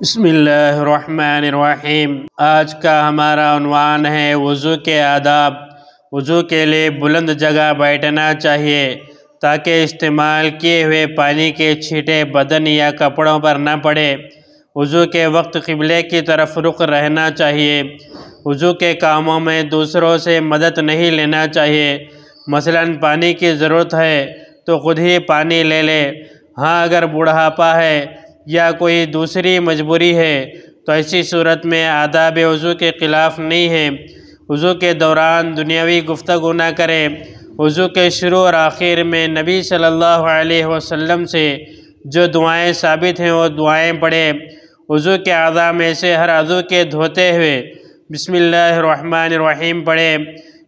بسم اللہ الرحمن الرحیم۔ آج کا ہمارا عنوان ہے وضو کے آداب۔ وضو کے لیے بلند جگہ بیٹھنا چاہیے تاکہ استعمال کیے ہوئے پانی کے چھینٹے بدن یا کپڑوں پر نہ پڑے۔ وضو کے وقت قبلے کی طرف رخ رہنا چاہیے۔ وضو کے کاموں میں دوسروں سے مدد نہیں لینا چاہیے۔ مثلاً پانی کی ضرورت ہے تو خود ہی پانی لے لے۔ ہاں، اگر بڑھاپا ہے یا کوئی دوسری مجبوری ہے تو ایسی صورت میں آداب وضو کے خلاف نہیں ہے۔ وضو کے دوران دنیاوی گفتگو نہ کرے۔ وضو کے شروع اور آخر میں نبی صلی اللہ علیہ وسلم سے جو دعائیں ثابت ہیں وہ دعائیں پڑھے۔ وضو کے اعضاء میں سے ہر عضو کے دھوتے ہوئے بسم اللہ الرحمن الرحیم پڑھے۔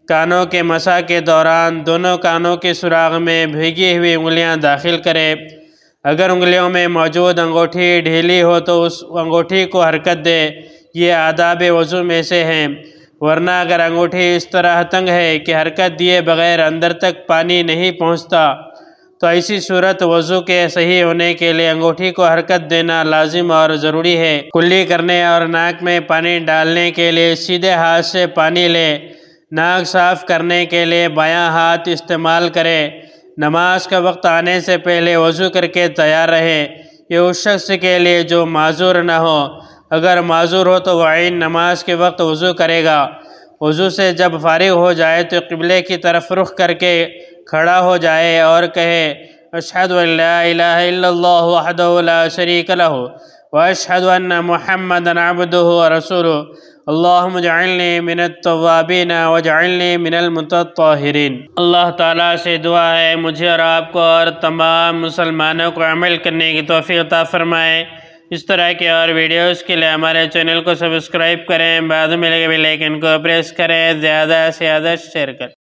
کانوں کے مسح کے دوران دونوں کانوں کے سراغ میں بھیگی ہوئی انگلیاں داخل کرے۔ اگر انگلیوں میں موجود انگوٹھی ڈھیلی ہو تو اس انگوٹھی کو حرکت دے۔ یہ آداب وضو میں سے ہیں، ورنہ اگر انگوٹھی اس طرح تنگ ہے کہ حرکت دیے بغیر اندر تک پانی نہیں پہنچتا تو ایسی صورت وضو کے صحیح ہونے کے لیے انگوٹھی کو حرکت دینا لازم اور ضروری ہے۔ کلی کرنے اور ناک میں پانی ڈالنے کے لیے سیدھے ہاتھ سے پانی لے۔ ناک صاف کرنے کے لیے بایاں ہاتھ استعمال کرے۔ نماز کا وقت آنے سے پہلے وضو کر کے تیار رہے۔ یہ اس شخص کے لیے جو معذور نہ ہو۔ اگر معذور ہو تو وہ عین نماز کے وقت وضو کرے گا۔ وضو سے جب فارغ ہو جائے تو قبلے کی طرف رخ کر کے کھڑا ہو جائے اور کہے اشہد ان لا الہ الا اللہ وحدہ لا شریک لہ واشہد ان محمدا عبدہ ورسولہ اللہم اجعلنی من التوابین واجعلنی من المتطہرین۔ اللہ تعالیٰ سے دعا ہے مجھے اور آپ کو اور تمام مسلمانوں کو عمل کرنے کی توفیق عطا فرمائے۔ اس طرح کے اور ویڈیوز کے لیے ہمارے چینل کو سبسکرائب کریں، بعد میں لگے بیل آئیکن کو پریس کریں، زیادہ سے زیادہ شیئر کریں۔